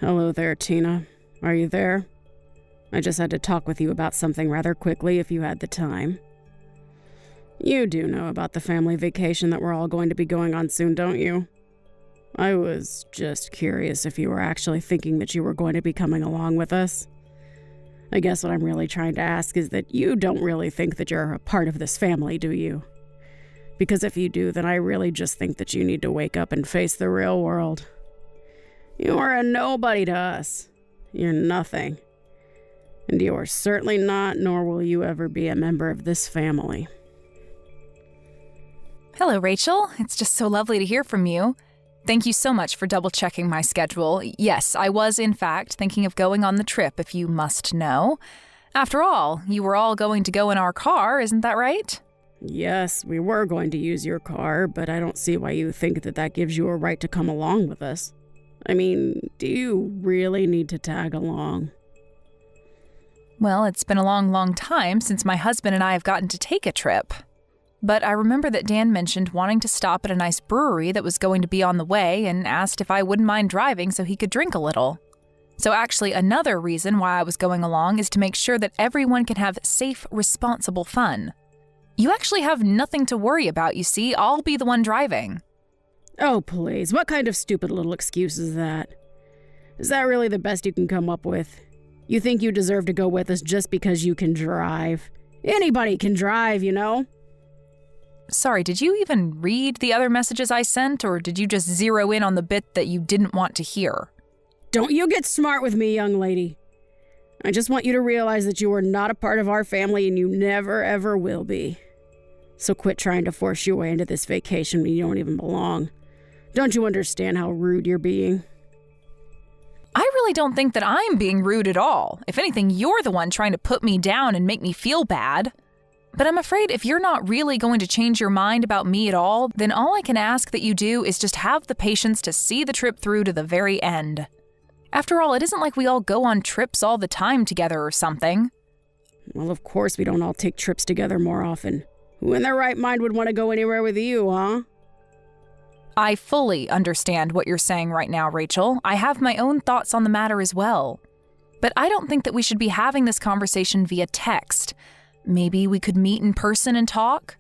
Hello there, Tina. Are you there? I just had to talk with you about something rather quickly if you had the time. You do know about the family vacation that we're all going to be going on soon, don't you? I was just curious if you were actually thinking that you were going to be coming along with us. I guess what I'm really trying to ask is that you don't really think that you're a part of this family, do you? Because if you do, then I really just think that you need to wake up and face the real world. You are a nobody to us. You're nothing. And you are certainly not, nor will you ever be a member of this family. Hello, Rachel. It's just so lovely to hear from you. Thank you so much for double-checking my schedule. Yes, I was, in fact, thinking of going on the trip, if you must know. After all, you were all going to go in our car, isn't that right? Yes, we were going to use your car, but I don't see why you think that that gives you a right to come along with us. I mean, do you really need to tag along? Well, it's been a long, long time since my husband and I have gotten to take a trip. But I remember that Dan mentioned wanting to stop at a nice brewery that was going to be on the way and asked if I wouldn't mind driving so he could drink a little. So actually, another reason why I was going along is to make sure that everyone can have safe, responsible fun. You actually have nothing to worry about, you see. I'll be the one driving. Oh, please. What kind of stupid little excuse is that? Is that really the best you can come up with? You think you deserve to go with us just because you can drive? Anybody can drive, you know? Sorry, did you even read the other messages I sent, or did you just zero in on the bit that you didn't want to hear? Don't you get smart with me, young lady. I just want you to realize that you are not a part of our family and you never, ever will be. So quit trying to force your way into this vacation when you don't even belong. Don't you understand how rude you're being? I really don't think that I'm being rude at all. If anything, you're the one trying to put me down and make me feel bad. But I'm afraid if you're not really going to change your mind about me at all, then all I can ask that you do is just have the patience to see the trip through to the very end. After all, it isn't like we all go on trips all the time together or something. Well, of course we don't all take trips together more often. Who in their right mind would want to go anywhere with you, huh? I fully understand what you're saying right now, Rachel. I have my own thoughts on the matter as well. But I don't think that we should be having this conversation via text. Maybe we could meet in person and talk?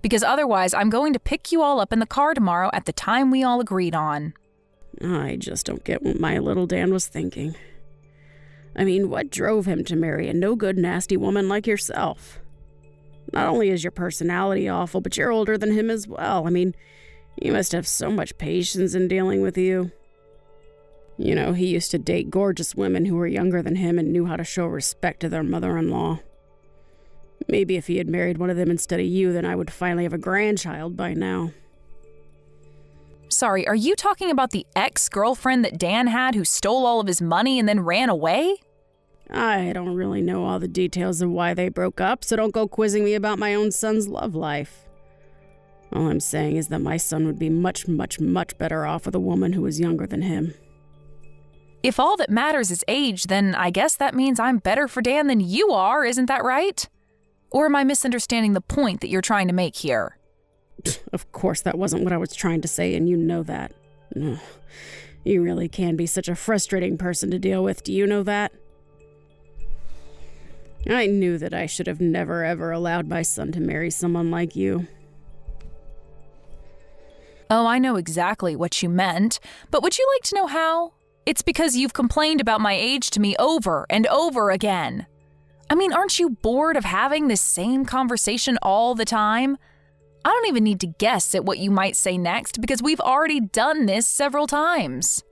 Because otherwise, I'm going to pick you all up in the car tomorrow at the time we all agreed on. I just don't get what my little Dan was thinking. I mean, what drove him to marry a no-good, nasty woman like yourself? Not only is your personality awful, but you're older than him as well. I mean, he must have so much patience in dealing with you. You know, he used to date gorgeous women who were younger than him and knew how to show respect to their mother-in-law. Maybe if he had married one of them instead of you, then I would finally have a grandchild by now. Sorry, are you talking about the ex-girlfriend that Dan had who stole all of his money and then ran away? I don't really know all the details of why they broke up, so don't go quizzing me about my own son's love life. All I'm saying is that my son would be much, much, much better off with a woman who was younger than him. If all that matters is age, then I guess that means I'm better for Dan than you are, isn't that right? Or am I misunderstanding the point that you're trying to make here? Of course, that wasn't what I was trying to say, and you know that. Ugh. You really can be such a frustrating person to deal with, do you know that? I knew that I should have never ever allowed my son to marry someone like you. Oh, I know exactly what you meant, but would you like to know how? It's because you've complained about my age to me over and over again. I mean, aren't you bored of having this same conversation all the time? I don't even need to guess at what you might say next because we've already done this several times.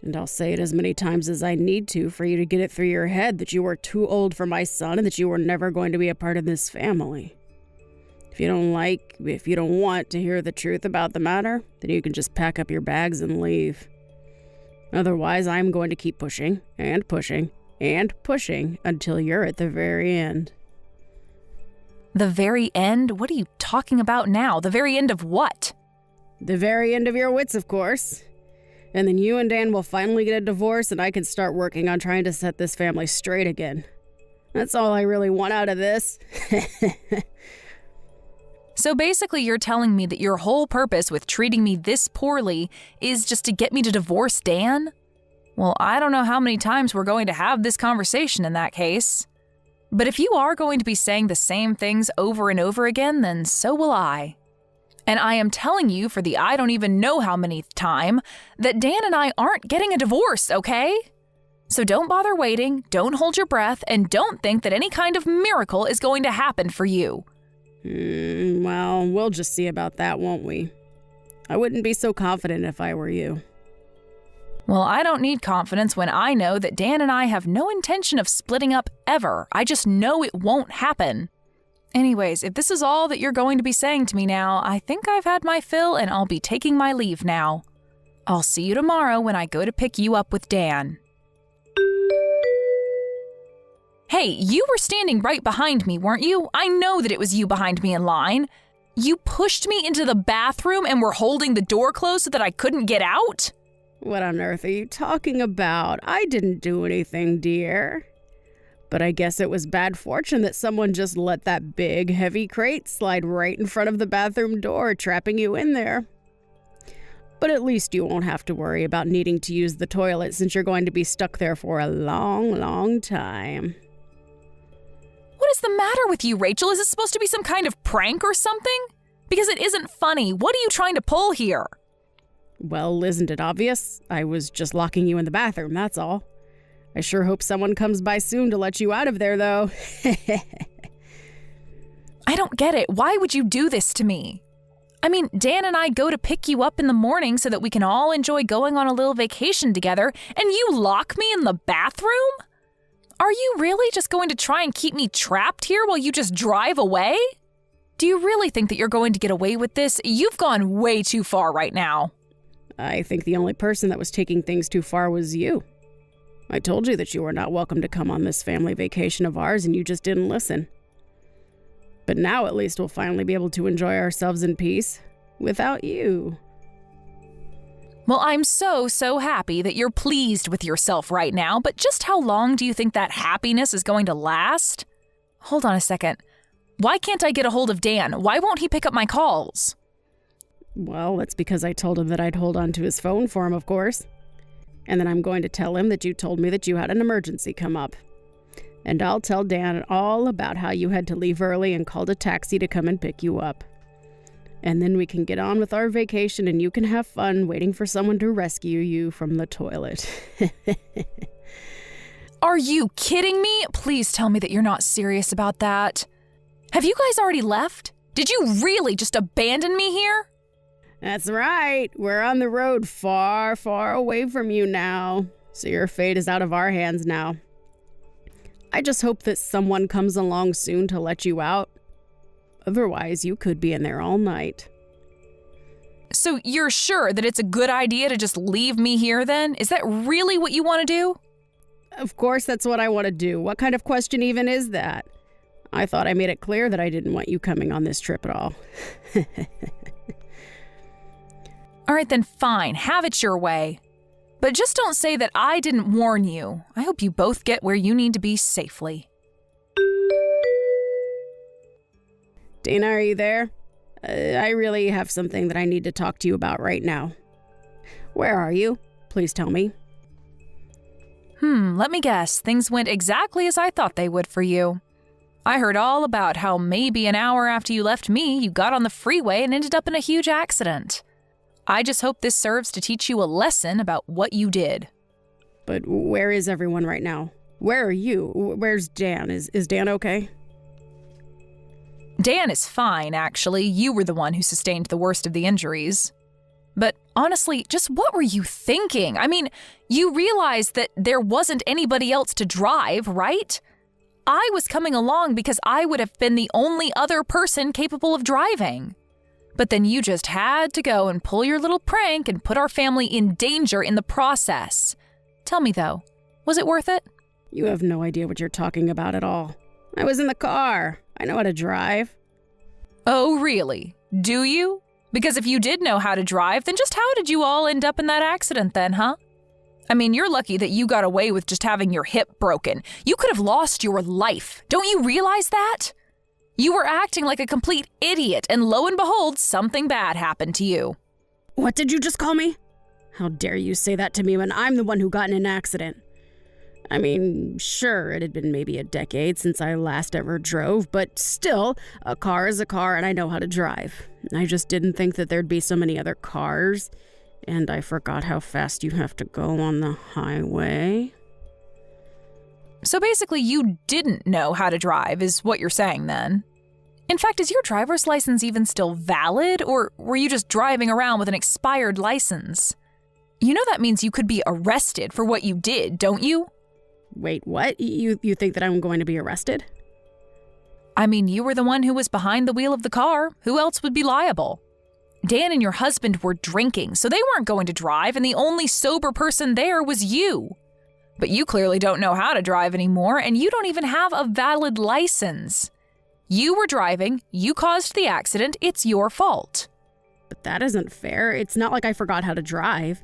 And I'll say it as many times as I need to for you to get it through your head that you were too old for my son and that you were never going to be a part of this family. If you don't want to hear the truth about the matter, then you can just pack up your bags and leave. Otherwise, I'm going to keep pushing and pushing and pushing until you're at the very end. The very end? What are you talking about now? The very end of what? The very end of your wits, of course. And then you and Dan will finally get a divorce and I can start working on trying to set this family straight again. That's all I really want out of this. So basically you're telling me that your whole purpose with treating me this poorly is just to get me to divorce Dan? Well, I don't know how many times we're going to have this conversation in that case. But if you are going to be saying the same things over and over again, then so will I. And I am telling you for the I don't even know how many time that Dan and I aren't getting a divorce, okay? So don't bother waiting, don't hold your breath, and don't think that any kind of miracle is going to happen for you. Well, we'll just see about that, won't we? I wouldn't be so confident if I were you. Well, I don't need confidence when I know that Dan and I have no intention of splitting up ever. I just know it won't happen. Anyways, if this is all that you're going to be saying to me now, I think I've had my fill and I'll be taking my leave now. I'll see you tomorrow when I go to pick you up with Dan. Hey, you were standing right behind me, weren't you? I know that it was you behind me in line. You pushed me into the bathroom and were holding the door closed so that I couldn't get out? What on earth are you talking about? I didn't do anything, dear. But I guess it was bad fortune that someone just let that big, heavy crate slide right in front of the bathroom door, trapping you in there. But at least you won't have to worry about needing to use the toilet since you're going to be stuck there for a long, long time. What is the matter with you, Rachel? Is this supposed to be some kind of prank or something? Because it isn't funny. What are you trying to pull here? Well, isn't it obvious? I was just locking you in the bathroom, that's all. I sure hope someone comes by soon to let you out of there, though. I don't get it. Why would you do this to me? I mean, Dan and I go to pick you up in the morning so that we can all enjoy going on a little vacation together, and you lock me in the bathroom? Are you really just going to try and keep me trapped here while you just drive away? Do you really think that you're going to get away with this? You've gone way too far right now. I think the only person that was taking things too far was you. I told you that you were not welcome to come on this family vacation of ours, and you just didn't listen. But now at least we'll finally be able to enjoy ourselves in peace without you. Well, I'm so happy that you're pleased with yourself right now, but just how long do you think that happiness is going to last? Hold on a second. Why can't I get a hold of Dan? Why won't he pick up my calls? Well, that's because I told him that I'd hold on to his phone for him, of course. And then I'm going to tell him that you told me that you had an emergency come up. And I'll tell Dan all about how you had to leave early and called a taxi to come and pick you up. And then we can get on with our vacation and you can have fun waiting for someone to rescue you from the toilet. Are you kidding me? Please tell me that you're not serious about that. Have you guys already left? Did you really just abandon me here? That's right. We're on the road far, far away from you now. So your fate is out of our hands now. I just hope that someone comes along soon to let you out. Otherwise, you could be in there all night. So you're sure that it's a good idea to just leave me here then? Is that really what you want to do? Of course, that's what I want to do. What kind of question even is that? I thought I made it clear that I didn't want you coming on this trip at all. All right, then fine. Have it your way. But just don't say that I didn't warn you. I hope you both get where you need to be safely. Dana, are you there? I really have something that I need to talk to you about right now. Where are you? Please tell me. Let me guess. Things went exactly as I thought they would for you. I heard all about how maybe an hour after you left me, you got on the freeway and ended up in a huge accident. I just hope this serves to teach you a lesson about what you did. But where is everyone right now? Where are you? Where's Dan? Is Dan okay? Dan is fine, actually. You were the one who sustained the worst of the injuries. But honestly, just what were you thinking? I mean, you realized that there wasn't anybody else to drive, right? I was coming along because I would have been the only other person capable of driving. But then you just had to go and pull your little prank and put our family in danger in the process. Tell me though, was it worth it? You have no idea what you're talking about at all. I was in the car. I know how to drive. Oh, really? Do you? Because if you did know how to drive, then just how did you all end up in that accident then, huh? I mean, you're lucky that you got away with just having your hip broken. You could have lost your life. Don't you realize that? You were acting like a complete idiot, and lo and behold, something bad happened to you. What did you just call me? How dare you say that to me when I'm the one who got in an accident? I mean, sure, it had been maybe a decade since I last ever drove, but still, a car is a car and I know how to drive. I just didn't think that there'd be so many other cars, and I forgot how fast you have to go on the highway. So basically, you didn't know how to drive, is what you're saying then. In fact, is your driver's license even still valid, or were you just driving around with an expired license? You know that means you could be arrested for what you did, don't you? Wait, what? You think that I'm going to be arrested? I mean, you were the one who was behind the wheel of the car. Who else would be liable? Dan and your husband were drinking, so they weren't going to drive, and the only sober person there was you. But you clearly don't know how to drive anymore, and you don't even have a valid license. You were driving, you caused the accident, it's your fault. But that isn't fair. It's not like I forgot how to drive.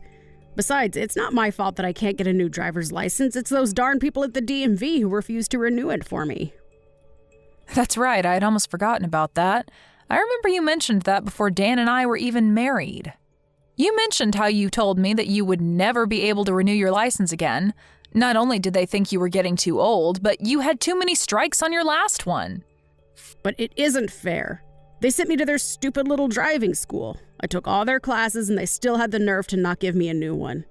Besides, it's not my fault that I can't get a new driver's license. It's those darn people at the DMV who refuse to renew it for me. That's right, I had almost forgotten about that. I remember you mentioned that before Dan and I were even married. You mentioned how you told me that you would never be able to renew your license again. Not only did they think you were getting too old, but you had too many strikes on your last one. But it isn't fair. They sent me to their stupid little driving school. I took all their classes and they still had the nerve to not give me a new one.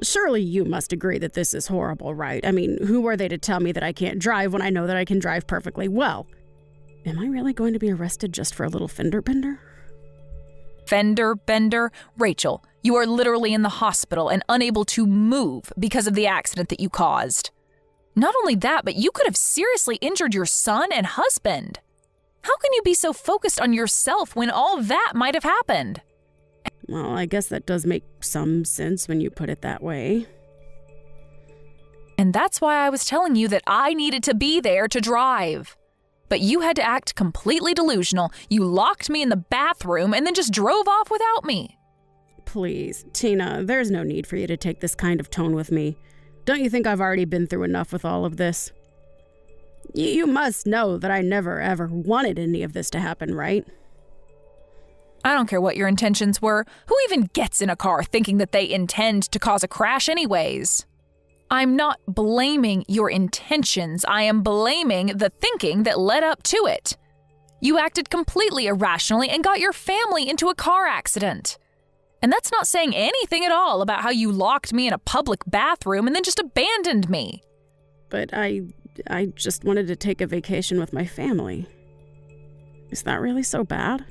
Surely you must agree that this is horrible, right? I mean, who are they to tell me that I can't drive when I know that I can drive perfectly well? Am I really going to be arrested just for a little fender bender? Fender bender? Rachel, you are literally in the hospital and unable to move because of the accident that you caused. Not only that, but you could have seriously injured your son and husband. How can you be so focused on yourself when all that might have happened? Well, I guess that does make some sense when you put it that way. And that's why I was telling you that I needed to be there to drive. But you had to act completely delusional. You locked me in the bathroom and then just drove off without me. Please, Tina, there's no need for you to take this kind of tone with me. Don't you think I've already been through enough with all of this? You must know that I never ever wanted any of this to happen, right? I don't care what your intentions were. Who even gets in a car thinking that they intend to cause a crash anyways? I'm not blaming your intentions. I am blaming the thinking that led up to it. You acted completely irrationally and got your family into a car accident. And that's not saying anything at all about how you locked me in a public bathroom and then just abandoned me. But I just wanted to take a vacation with my family. Is that really so bad?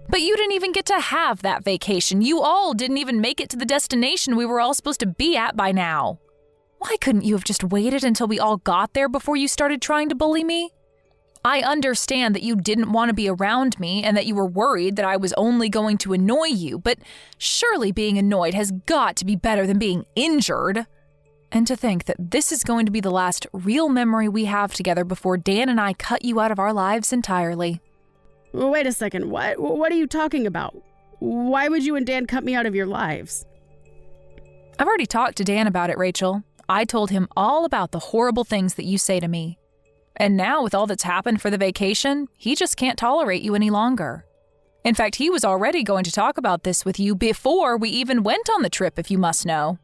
But you didn't even get to have that vacation. You all didn't even make it to the destination we were all supposed to be at by now. Why couldn't you have just waited until we all got there before you started trying to bully me? I understand that you didn't want to be around me and that you were worried that I was only going to annoy you, but surely being annoyed has got to be better than being injured. And to think that this is going to be the last real memory we have together before Dan and I cut you out of our lives entirely. Wait a second, what are you talking about? Why would you and Dan cut me out of your lives? I've already talked to Dan about it, Rachel. I told him all about the horrible things that you say to me. And now, with all that's happened for the vacation, he just can't tolerate you any longer. In fact, he was already going to talk about this with you before we even went on the trip, if you must know.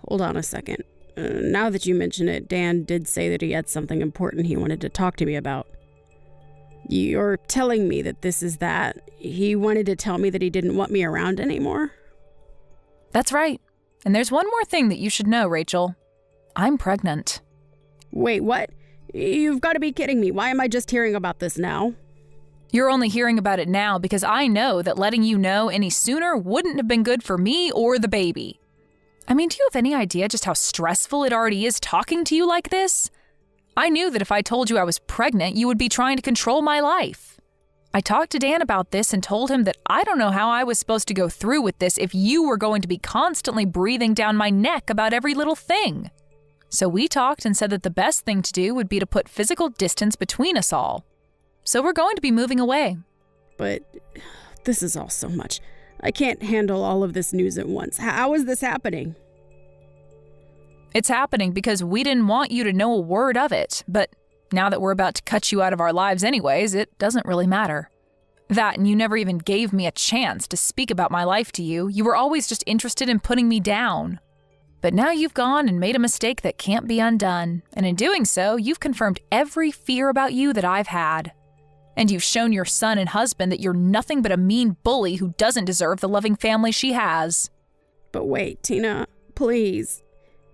Hold on a second. Now that you mention it, Dan did say that he had something important he wanted to talk to me about. You're telling me that this is that? He wanted to tell me that he didn't want me around anymore? That's right. And there's one more thing that you should know, Rachel. I'm pregnant. Wait, what? You've got to be kidding me. Why am I just hearing about this now? You're only hearing about it now because I know that letting you know any sooner wouldn't have been good for me or the baby. I mean, do you have any idea just how stressful it already is talking to you like this? I knew that if I told you I was pregnant, you would be trying to control my life. I talked to Dan about this and told him that I don't know how I was supposed to go through with this if you were going to be constantly breathing down my neck about every little thing. So we talked and said that the best thing to do would be to put physical distance between us all. So we're going to be moving away. But this is all so much. I can't handle all of this news at once. How is this happening? It's happening because we didn't want you to know a word of it, but now that we're about to cut you out of our lives anyways, it doesn't really matter. That, and you never even gave me a chance to speak about my life to you. You were always just interested in putting me down. But now you've gone and made a mistake that can't be undone. And in doing so, you've confirmed every fear about you that I've had. And you've shown your son and husband that you're nothing but a mean bully who doesn't deserve the loving family she has. But wait, Tina, please.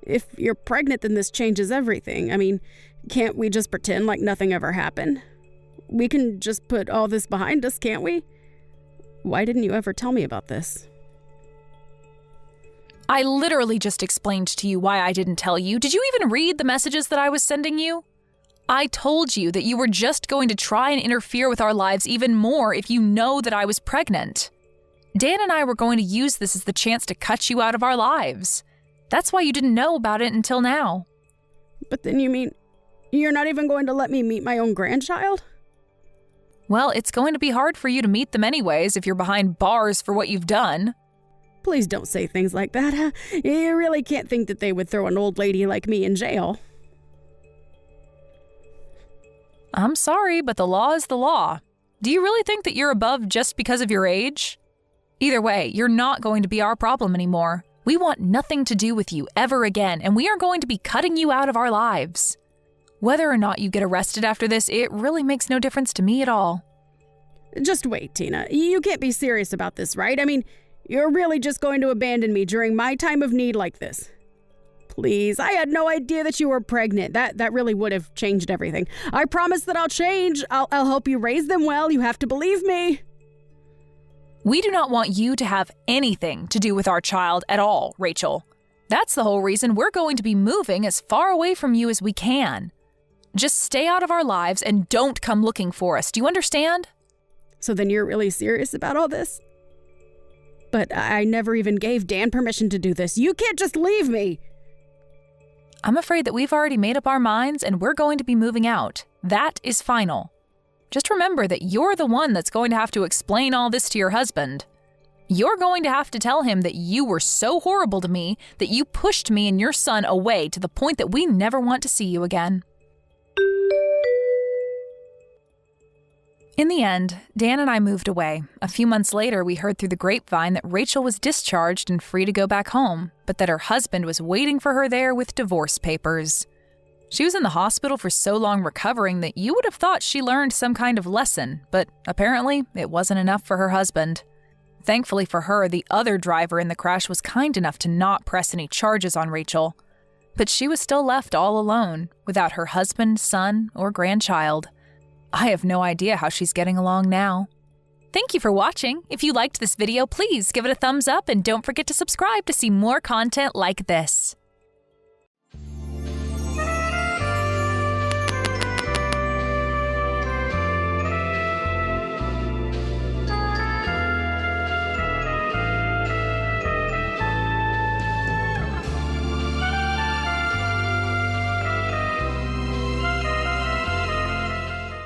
If you're pregnant, then this changes everything. I mean, can't we just pretend like nothing ever happened? We can just put all this behind us, can't we? Why didn't you ever tell me about this? I literally just explained to you why I didn't tell you. Did you even read the messages that I was sending you? I told you that you were just going to try and interfere with our lives even more if you know that I was pregnant. Dan and I were going to use this as the chance to cut you out of our lives. That's why you didn't know about it until now. But then you mean you're not even going to let me meet my own grandchild? Well, it's going to be hard for you to meet them anyways if you're behind bars for what you've done. Please don't say things like that. Huh? You really can't think that they would throw an old lady like me in jail. I'm sorry, but the law is the law. Do you really think that you're above just because of your age? Either way, you're not going to be our problem anymore. We want nothing to do with you ever again, and we are going to be cutting you out of our lives. Whether or not you get arrested after this, it really makes no difference to me at all. Just wait, Tina. You can't be serious about this, right? I mean, you're really just going to abandon me during my time of need like this. Please, I had no idea that you were pregnant. That really would have changed everything. I promise that I'll change. I'll help you raise them well. You have to believe me. We do not want you to have anything to do with our child at all, Rachel. That's the whole reason we're going to be moving as far away from you as we can. Just stay out of our lives and don't come looking for us. Do you understand? So then you're really serious about all this? But I never even gave Dan permission to do this. You can't just leave me. I'm afraid that we've already made up our minds and we're going to be moving out. That is final. Just remember that you're the one that's going to have to explain all this to your husband. You're going to have to tell him that you were so horrible to me that you pushed me and your son away to the point that we never want to see you again. In the end, Dan and I moved away. A few months later, we heard through the grapevine that Rachel was discharged and free to go back home, but that her husband was waiting for her there with divorce papers. She was in the hospital for so long recovering that you would have thought she learned some kind of lesson, but apparently it wasn't enough for her husband. Thankfully for her, the other driver in the crash was kind enough to not press any charges on Rachel. But she was still left all alone, without her husband, son, or grandchild. I have no idea how she's getting along now. Thank you for watching. If you liked this video, please give it a thumbs up and don't forget to subscribe to see more content like this.